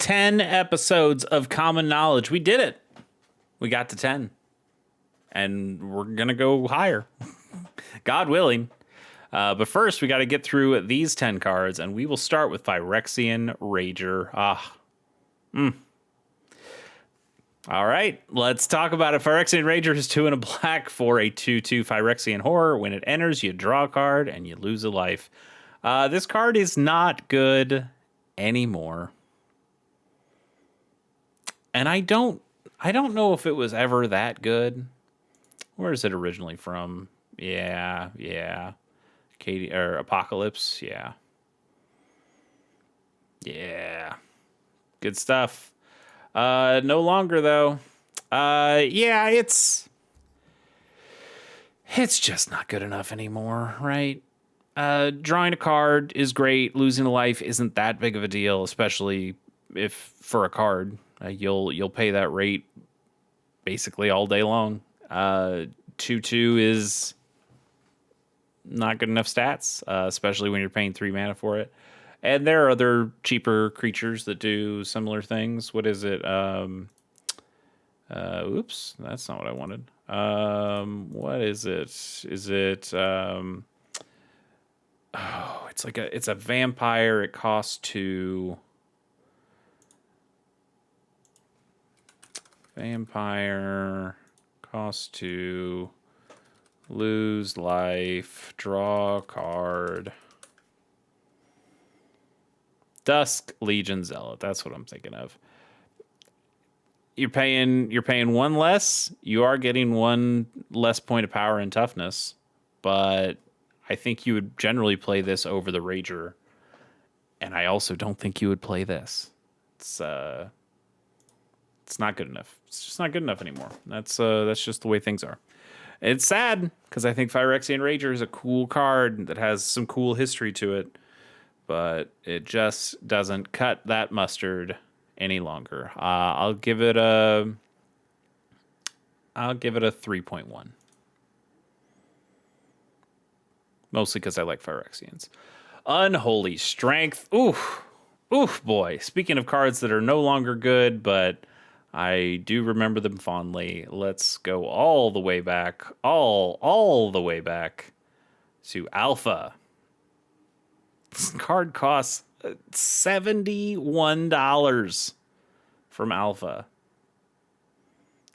10 episodes of Common Knowledge. We did it. We got to 10. And we're going to go higher. God willing. But first, we got to get through these 10 cards, and we will start with Phyrexian Rager. All right, let's talk about it. Phyrexian Rager is 2 and a black for a 2/2 Phyrexian Horror. When it enters, you draw a card, and you lose a life. This card is not good anymore. And I don't know if it was ever that good. Where is it originally from? Yeah. Katie or Apocalypse, yeah. Good stuff. No longer though. It's just not good enough anymore, right? Drawing a card is great. Losing a life isn't that big of a deal, especially if for a card. You'll pay that rate basically all day long. 2/2 is not good enough stats, especially when you're paying 3 mana for it. And there are other cheaper creatures that do similar things. What is it? Oops, that's not what I wanted. What is it? Is it? It's a vampire. It costs 2. Vampire costs 2. Lose life. Draw card. Dusk Legion Zealot. That's what I'm thinking of. You're paying 1 less. You are getting 1 less point of power and toughness, but I think you would generally play this over the Rager, and I also don't think you would play this. It's not good enough. It's just not good enough anymore. That's just the way things are. It's sad because I think Phyrexian Rager is a cool card that has some cool history to it, but it just doesn't cut that mustard any longer. I'll give it a 3.1. Mostly because I like Phyrexians. Unholy Strength. Oof, boy. Speaking of cards that are no longer good, but I do remember them fondly. Let's go all the way back, all the way back to Alpha. This card costs $71 from Alpha.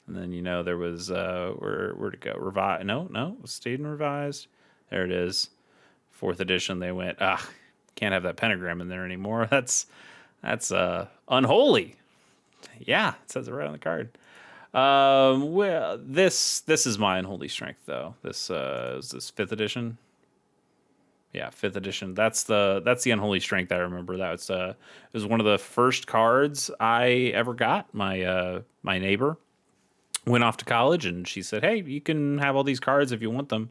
And then, there was, where'd it go? No, it stayed in Revised. There it is. 4th edition, they went, can't have that pentagram in there anymore. That's unholy. Yeah, it says it right on the card. Well, this is my Unholy Strength, though. This is this 5th edition. Yeah, 5th edition. That's the Unholy Strength I remember. That was it was one of the first cards I ever got. My neighbor went off to college, and she said, "Hey, you can have all these cards if you want them."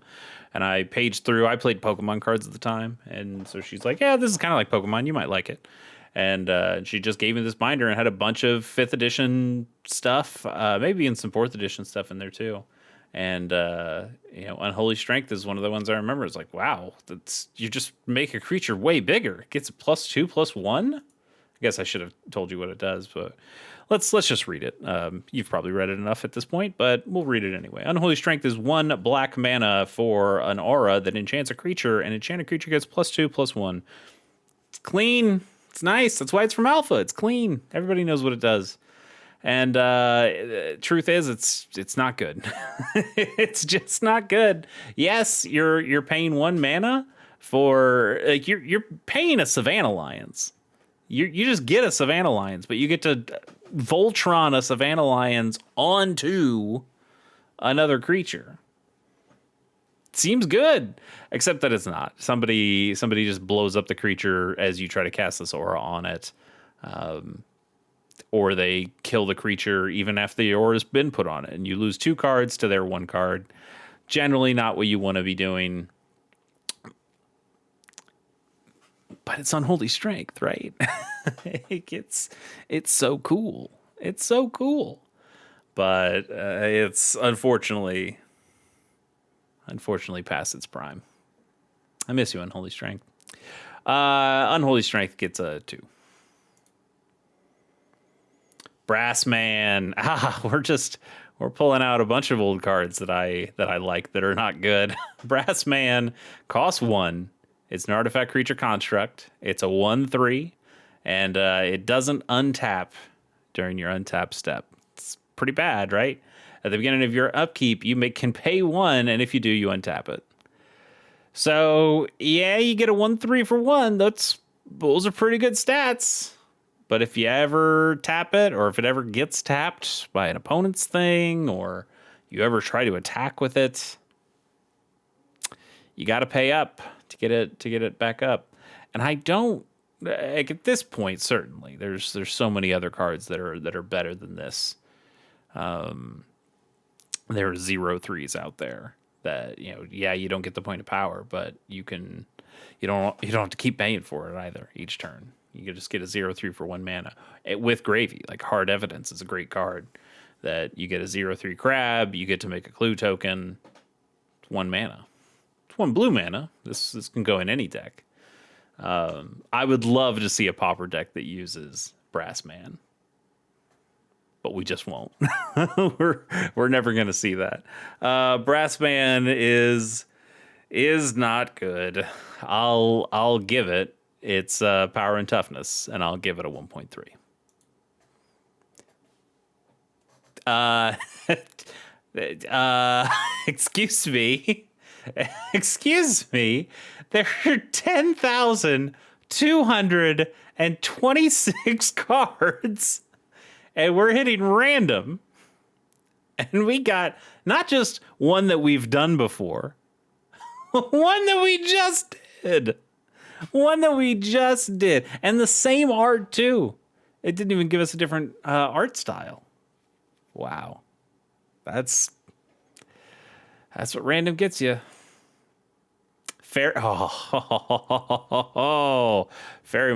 And I paged through. I played Pokemon cards at the time, and so she's like, "Yeah, this is kind of like Pokemon. You might like it." And she just gave me this binder and had a bunch of 5th edition stuff, maybe in some 4th edition stuff in there too. And Unholy Strength is one of the ones I remember. It's like, wow, you just make a creature way bigger. It gets a +2/+1. I guess I should have told you what it does, but let's just read it. You've probably read it enough at this point, but we'll read it anyway. Unholy Strength is 1 black mana for an aura that enchants a creature, and enchanted creature gets +2/+1. It's clean. It's nice. That's why it's from Alpha. It's clean. Everybody knows what it does. And truth is, it's not good. It's just not good. Yes, you're paying 1 mana for you're paying a Savannah Lions. You just get a Savannah Lions, but you get to Voltron a Savannah Lions onto another creature. Seems good, except that it's not. Somebody just blows up the creature as you try to cast this aura on it. Or they kill the creature even after the aura has been put on it, and you lose 2 cards to their 1 card. Generally not what you want to be doing. But it's Unholy Strength, right? It's so cool. It's so cool. But it's unfortunately past its prime. I miss you, Unholy Strength. Unholy Strength gets a 2. Brass Man. We're pulling out a bunch of old cards that I like that are not good. Brass Man costs 1. It's an artifact creature construct. It's a 1/3, and it doesn't untap during your untap step. It's pretty bad, right? At the beginning of your upkeep, can pay 1, and if you do, you untap it. So yeah, you get a 1/3 for 1. Those are pretty good stats. But if you ever tap it, or if it ever gets tapped by an opponent's thing, or you ever try to attack with it, you got to pay up to get it back up. And I don't, like, at this point, certainly there's so many other cards that are better than this. There are 0/3s out there that, you don't get the point of power, but you don't have to keep paying for it either each turn. You can just get a 0/3 for 1 mana with Gravy. Like, Hard Evidence is a great card that you get a 0/3 crab. You get to make a clue token. It's 1 mana. It's 1 blue mana. This can go in any deck. I would love to see a Pauper deck that uses Brass Man, but we just won't. we're never gonna see that. Brass Man is not good. I'll give it. It's power and toughness, and I'll give it a 1.3. Excuse me. Excuse me. There are 10,226 cards, and we're hitting random. And we got not just one that we've done before, one that we just did. One that we just did. And the same art, too. It didn't even give us a different art style. Wow. That's what random gets you. Fairy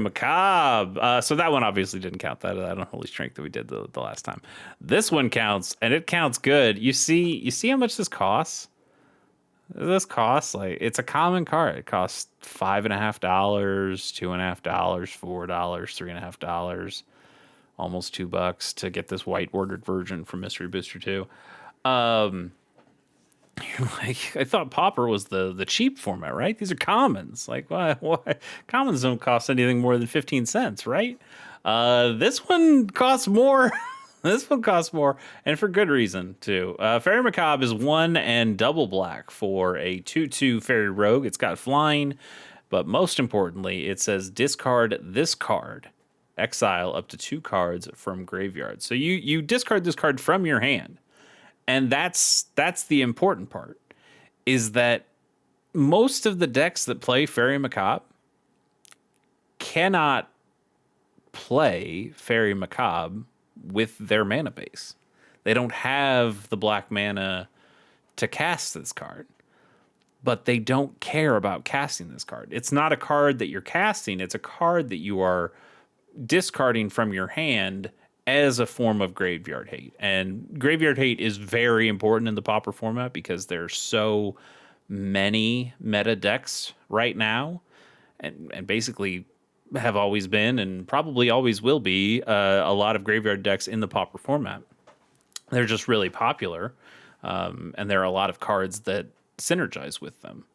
Macabre. So that one obviously didn't count. That Unholy Strength that we did the last time. This one counts, and it counts good. You see how much this costs? This costs, like, it's a common card. It costs $5.50, $2.50, $4, $3.50, almost $2 to get this white bordered version from Mystery Booster 2. Like, I thought Pauper was the cheap format, right? These are commons. Like, why? Commons don't cost anything more than 15 cents, right? This one costs more. This one costs more, and for good reason, too. Fairy Macabre is 1 and double black for a 2/2 Fairy Rogue. It's got flying, but most importantly, it says discard this card. Exile up to 2 cards from graveyard. So you discard this card from your hand. And that's the important part, is that most of the decks that play Fairy Macabre cannot play Fairy Macabre with their mana base. They don't have the black mana to cast this card, but they don't care about casting this card. It's not a card that you're casting. It's a card that you are discarding from your hand as a form of graveyard hate. And graveyard hate is very important in the Pauper format because there's so many meta decks right now, and basically have always been and probably always will be a lot of graveyard decks in the Pauper format. They're just really popular, and there are a lot of cards that synergize with them,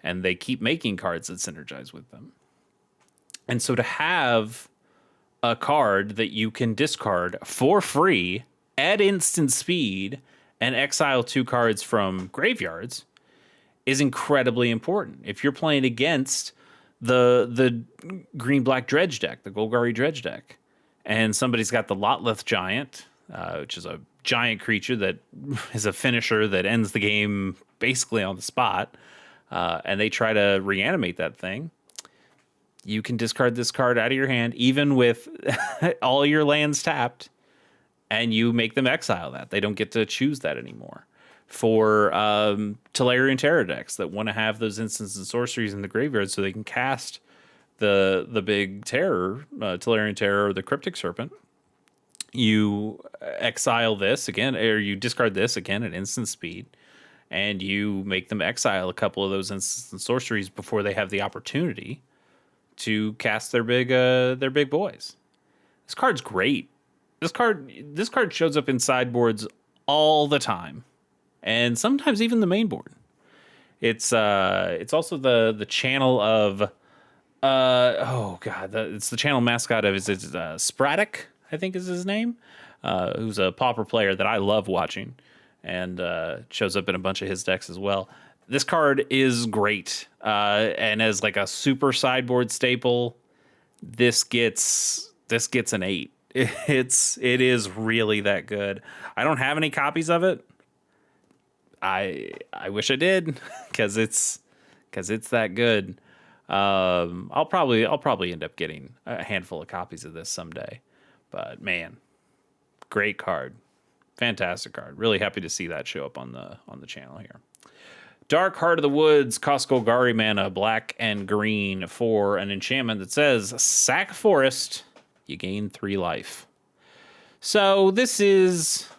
and they keep making cards that synergize with them. And so to have a card that you can discard for free at instant speed and exile 2 cards from graveyards is incredibly important. If you're playing against the green-black dredge deck, the Golgari dredge deck, and somebody's got the Lotleth Giant, which is a giant creature that is a finisher that ends the game basically on the spot, and they try to reanimate that thing, you can discard this card out of your hand, even with all your lands tapped, and you make them exile that. They don't get to choose that anymore. For Tolarian Terror decks that want to have those instants and sorceries in the graveyard so they can cast the big terror, Tolarian Terror or the Cryptic Serpent, you exile this again, or you discard this again at instant speed, and you make them exile a couple of those instants and sorceries before they have the opportunity to cast their big boys. This card's great. this card shows up in sideboards all the time, and sometimes even the main board. It's also the channel of oh god, it's the channel mascot of it's Spratic, I think is his name, who's a Pauper player that I love watching, and shows up in a bunch of his decks as well. This card is great, and as like a super sideboard staple, this gets an 8. It is really that good. I don't have any copies of it. I wish I did, because it's that good. I'll probably end up getting a handful of copies of this someday. But man, great card, fantastic card. Really happy to see that show up on the channel here. Dark Heart of the Woods, cost Golgari mana, black and green for an enchantment that says sack a forest, you gain 3 life. So this is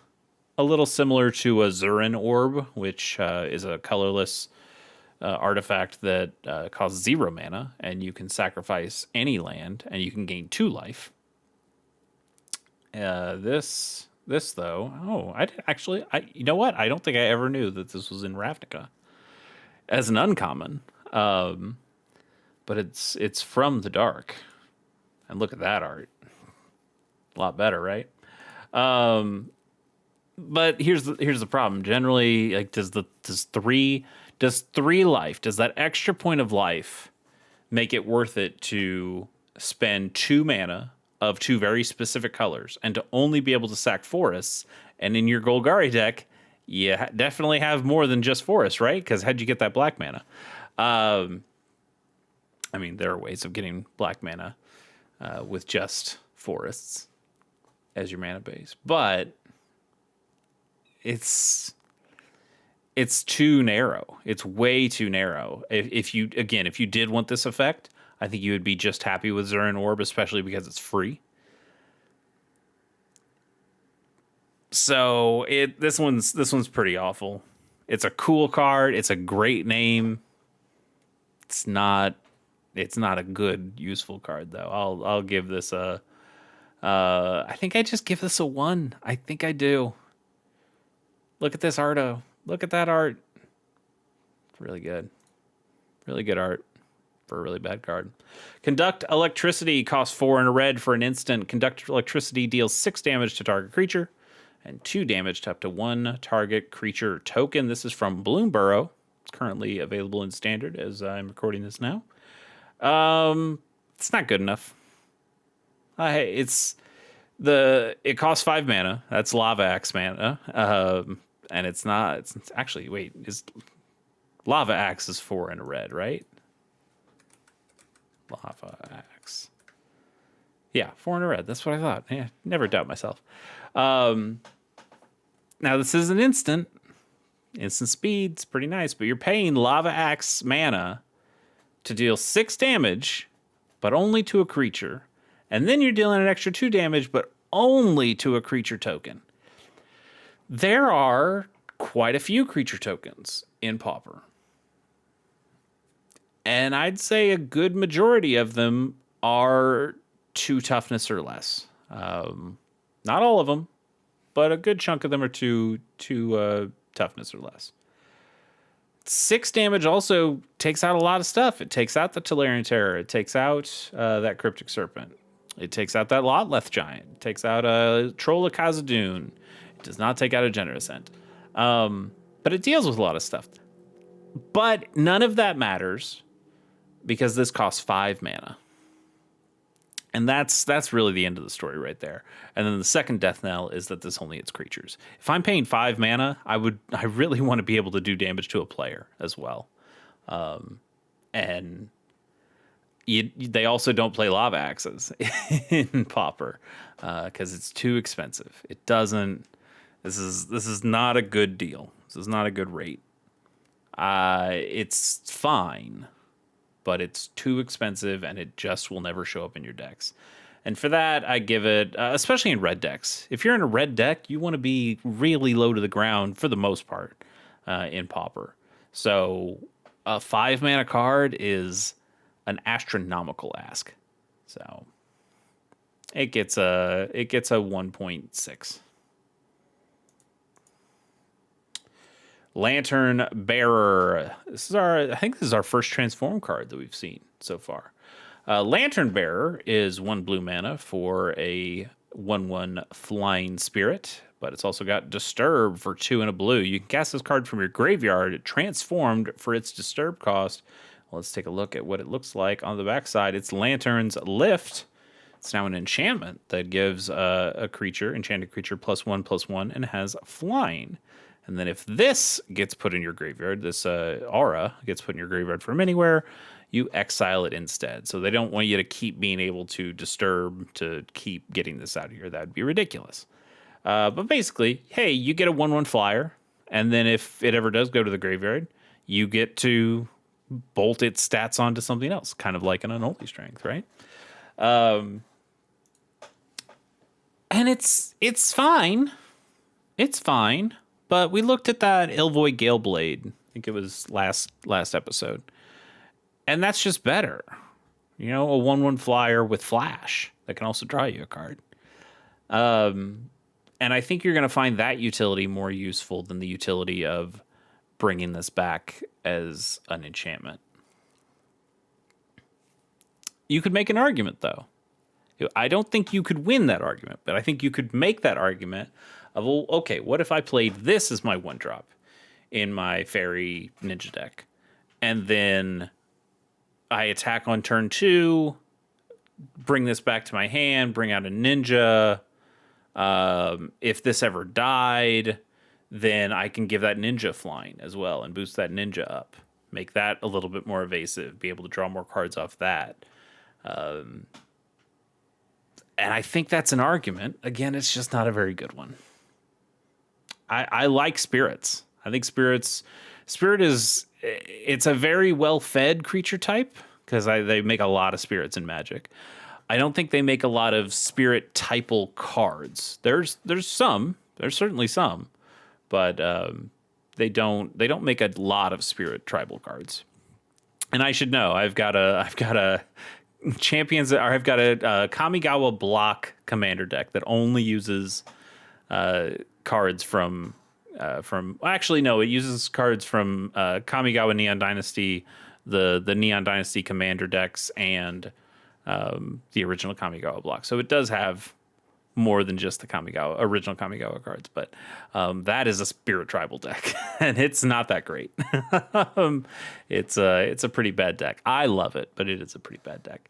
a little similar to a Zurin Orb, which is a colorless artifact that costs 0 mana, and you can sacrifice any land, and you can gain 2 life. This though, you know what? I don't think I ever knew that this was in Ravnica as an uncommon, but it's from the dark, and look at that art. A lot better, right? But here's the problem. Generally, like, does 3 life, does that extra point of life make it worth it to spend 2 mana of 2 very specific colors and to only be able to sack forests? And in your Golgari deck, you definitely have more than just forests, right? Because how'd you get that black mana? I mean, there are ways of getting black mana with just forests as your mana base, but it's too narrow. It's way too narrow. If you did want this effect, I think you would be just happy with Zurin Orb, especially because it's free. So this one's pretty awful. It's a cool card. It's a great name. It's not a good useful card though. I'll give this a. I think I just give this a 1. I think I do. Look at this arto. Look at that art. It's really good. Really good art for a really bad card. Conduct Electricity costs 4 and a red for an instant. Conduct Electricity deals 6 damage to target creature and 2 damage to up to 1 target creature token. This is from Bloomburrow. It's currently available in standard as I'm recording this now. It's not good enough. It costs 5 mana. That's Lava Axe mana. And it's actually, wait, is Lava Axe is 4 and a red, right? Lava Axe. Yeah, 4 and a red. That's what I thought. Yeah, never doubt myself. Now this is an instant. Instant speed's pretty nice, but you're paying Lava Axe mana to deal 6 damage, but only to a creature. And then you're dealing an extra 2 damage, but only to a creature token. There are quite a few creature tokens in Pauper. And I'd say a good majority of them are 2 toughness or less. Not all of them, but a good chunk of them are 2 toughness or less. 6 damage also takes out a lot of stuff. It takes out the Tolarian Terror. It takes out that Cryptic Serpent. It takes out that Lotleth Giant. It takes out a Troll of Khazad-dûn. It does not take out a Generous End. But it deals with a lot of stuff. But none of that matters because this costs 5 mana. And that's really the end of the story right there. And then the second death knell is that this only hits creatures. If I'm paying 5 mana, I really want to be able to do damage to a player as well. And they also don't play Lava Axes in Pauper because it's too expensive. It doesn't. This is not a good deal. This is not a good rate. It's fine, but it's too expensive, and it just will never show up in your decks. And for that, I give it, especially in red decks. If you're in a red deck, you want to be really low to the ground for the most part in Pauper. So a 5 mana card is an astronomical ask. So It gets a 1.6. Lantern Bearer. I think this is our first transform card that we've seen so far. Lantern Bearer is 1 blue mana for a 1/1 flying spirit, but it's also got Disturb for 2 and a blue. You can cast this card from your graveyard, transformed for its Disturb cost. Well, let's take a look at what it looks like on the backside. It's Lantern's Lift. It's now an enchantment that gives a creature, enchanted creature, +1/+1, and has flying. And then if this gets put in your graveyard, this aura gets put in your graveyard from anywhere, you exile it instead. So they don't want you to keep being able to disturb to keep getting this out of here. That'd be ridiculous. But basically, hey, you get a 1/1 flyer, and then if it ever does go to the graveyard, you get to bolt its stats onto something else, kind of like an Unholy Strength, right? And it's fine. It's fine. But we looked at that Ilvoy Galeblade. I think it was last episode. And that's just better. You know, a 1/1 flyer with flash that can also draw you a card. And I think you're going to find that utility more useful than the utility of bringing this back as an enchantment. You could make an argument, though. I don't think you could win that argument, but I think you could make that argument of, well, okay, what if I played this as my 1-drop in my Fairy Ninja deck, and then I attack on turn 2, bring this back to my hand, bring out a Ninja. If this ever died, then I can give that Ninja flying as well and boost that Ninja up, make that a little bit more evasive, be able to draw more cards off that. And I think that's an argument. Again, it's just not a very good one. I like spirits. I think spirit is, it's a very well-fed creature type because they make a lot of spirits in Magic. I don't think they make a lot of spirit typal cards. There's certainly some, but they don't make a lot of spirit tribal cards. And I should know, I've got a champions, or I've got a Kamigawa block commander deck that only uses cards from actually no, it uses cards from Kamigawa Neon Dynasty, the Neon Dynasty commander decks, and the original Kamigawa block. So it does have more than just the original Kamigawa cards, but that is a spirit tribal deck, and it's not that great. It's a pretty bad deck. I love it, but it is a pretty bad deck.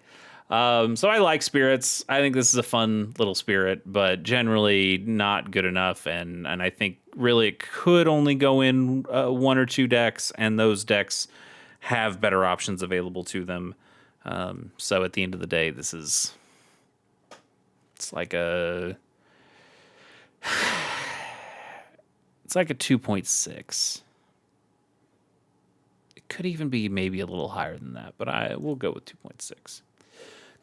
So I like spirits. I think this is a fun little spirit, but generally not good enough. And I think really it could only go in 1 or 2 decks, and those decks have better options available to them. So at the end of the day, it's like a 2.6. It could even be maybe a little higher than that, but we'll go with 2.6.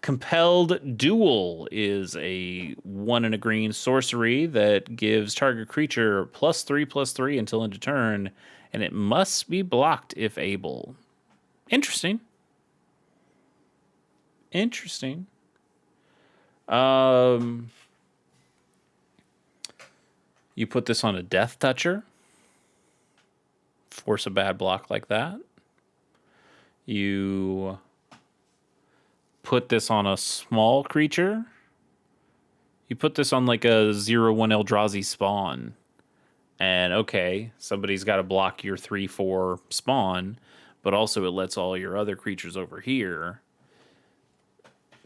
Compelled Duel is a 1 and a green sorcery that gives target creature +3/+3 until end of turn, and it must be blocked if able. Interesting. You put this on a Death Toucher, force a bad block like that. You put this on a small creature. You put this on like a 0/1 Eldrazi spawn. And okay, somebody's got to block your 3/4 spawn, but also it lets all your other creatures over here.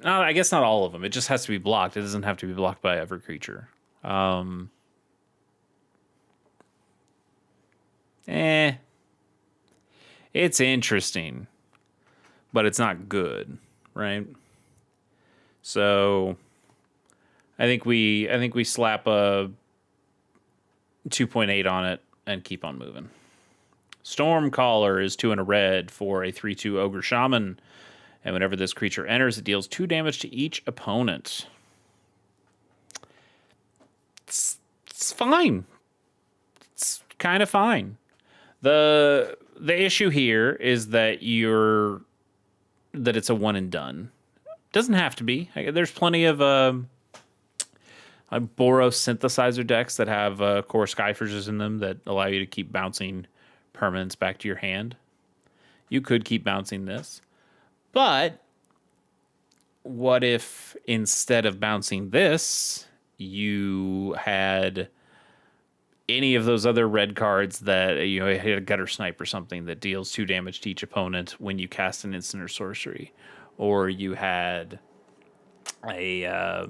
No, I guess not all of them. It just has to be blocked. It doesn't have to be blocked by every creature. It's interesting, but it's not good, right? So I think we slap a 2.8 on it and keep on moving. Stormcaller is 2 and a red for a 3/2 Ogre Shaman. And whenever this creature enters, it deals 2 damage to each opponent. It's fine. It's kind of fine. The issue here is that it's a one and done. Doesn't have to be. There's plenty of Boros synthesizer decks that have core Skyforges in them that allow you to keep bouncing permanents back to your hand. You could keep bouncing this. But what if instead of bouncing this, you had any of those other red cards that, hit a Gutter Snipe or something that deals 2 damage to each opponent when you cast an instant or sorcery? Or you had a,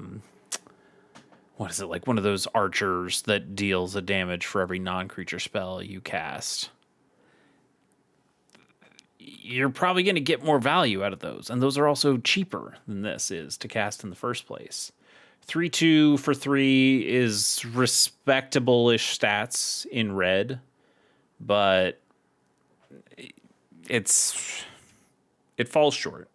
what is it, like one of those archers that deals a damage for every non-creature spell you cast. You're probably going to get more value out of those. And those are also cheaper than this is to cast in the first place. 3/2 for 3 is respectable-ish stats in red, but it falls short.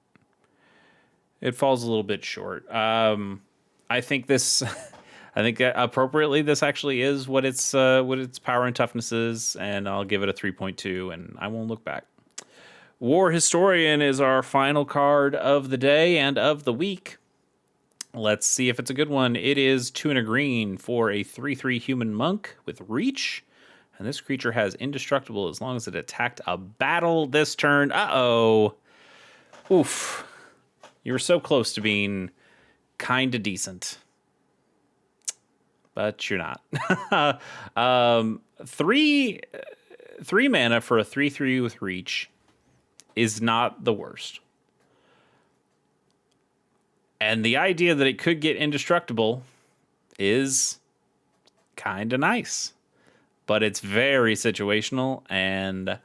It falls a little bit short. I think appropriately this actually is what its power and toughness is, and I'll give it a 3.2, and I won't look back. War Historian is our final card of the day and of the week. Let's see if it's a good one. It is 2 and a green for a 3/3 human monk with reach. And this creature has indestructible as long as it attacked a battle this turn. Uh-oh. Oof. You were so close to being kind of decent. But you're not. 3 mana for a 3/3 with reach is not the worst. And the idea that it could get indestructible is kind of nice. But it's very situational, and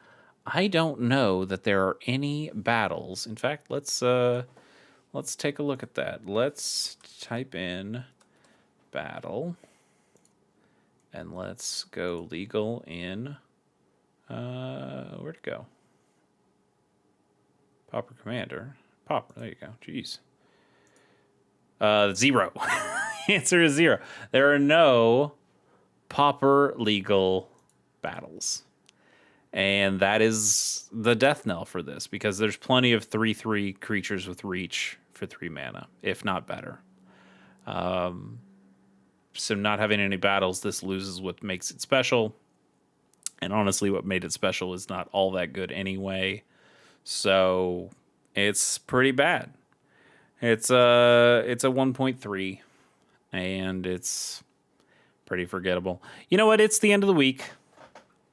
I don't know that there are any battles. In fact, let's take a look at that. Let's type in battle, and let's go legal in where'd it go? Pauper Commander. Pauper, there you go. Jeez. 0. Answer is 0. There are no Pauper legal battles. And that is the death knell for this, because there's plenty of 3/3 creatures with reach for 3 mana, if not better. So not having any battles, this loses what makes it special. And honestly, what made it special is not all that good anyway. So it's pretty bad. It's a 1.3, and it's pretty forgettable. You know what? It's the end of the week.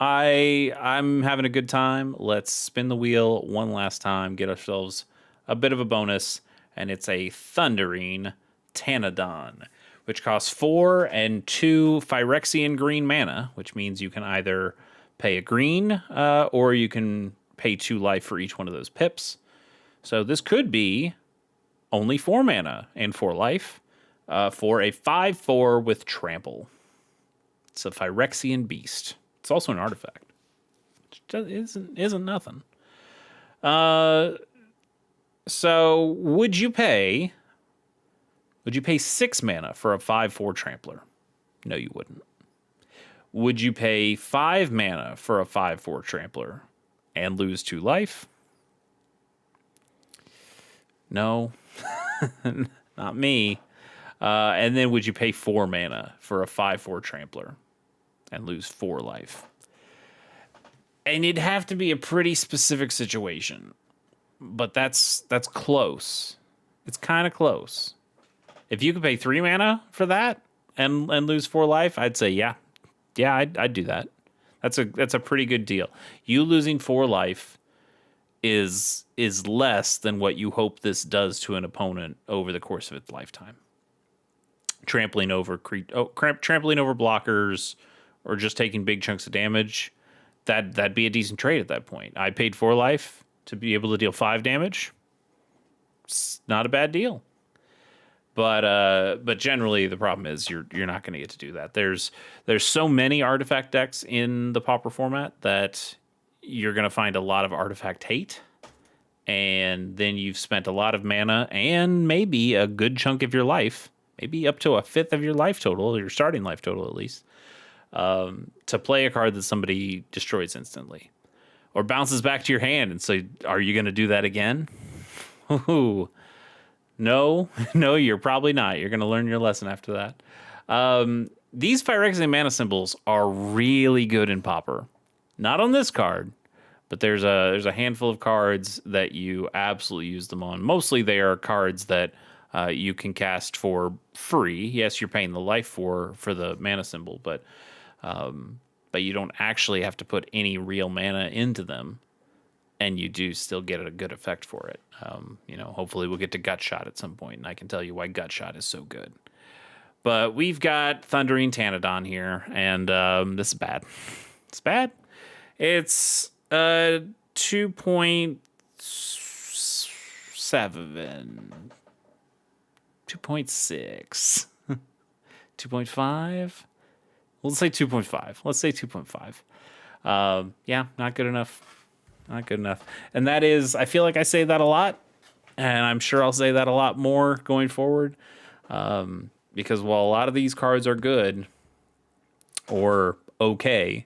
I'm having a good time. Let's spin the wheel one last time, get ourselves a bit of a bonus, and it's a Thundering Tanadon, which costs 4 and 2 Phyrexian green mana, which means you can either pay a green or you can pay 2 life for each one of those pips. So this could be only 4 mana and 4 life for a 5/4 with trample. It's a Phyrexian beast. It's also an artifact. Which isn't nothing. So would you pay 6 mana for a 5/4 trampler? No, you wouldn't. Would you pay 5 mana for a 5/4 trampler and lose 2 life? No, not me. And then would you pay 4 mana for a 5/4 trampler and lose 4 life? And it'd have to be a pretty specific situation, but that's close. It's kind of close. If you could pay 3 mana for that and lose 4 life, I'd say yeah, I'd do that. That's a pretty good deal. You losing 4 life is less than what you hope this does to an opponent over the course of its lifetime. Trampling over blockers, or just taking big chunks of damage, that'd be a decent trade at that point. I paid 4 life to be able to deal 5 damage. It's not a bad deal. But generally the problem is you're not going to get to do that. There's so many artifact decks in the Pauper format that you're going to find a lot of artifact hate, and then you've spent a lot of mana and maybe a good chunk of your life, maybe up to a 1/5 of your life total, your starting life total at least, to play a card that somebody destroys instantly or bounces back to your hand. And so are you going to do that again? Ooh. No, you're probably not. You're going to learn your lesson after that. These Phyrexian mana symbols are really good in Pauper. Not on this card, but there's a handful of cards that you absolutely use them on. Mostly they are cards that you can cast for free. Yes, you're paying the life for the mana symbol, but you don't actually have to put any real mana into them, and you do still get a good effect for it. Hopefully we'll get to Gut Shot at some point, and I can tell you why Gut Shot is so good. But we've got Thundering Tanadon here, and this is bad. It's bad. It's 2.7, 2.6, 2.5. Let's say 2.5. Let's say 2.5. Yeah, not good enough. Not good enough. And that is, I feel like I say that a lot, and I'm sure I'll say that a lot more going forward. Because while a lot of these cards are good or okay,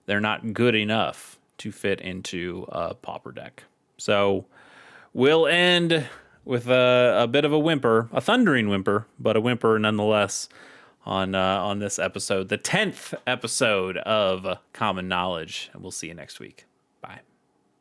they're not good enough to fit into a Pauper deck. So we'll end with a bit of a whimper, a thundering whimper, but a whimper nonetheless on this episode, the 10th episode of Common Knowledge. And we'll see you next week. Bye.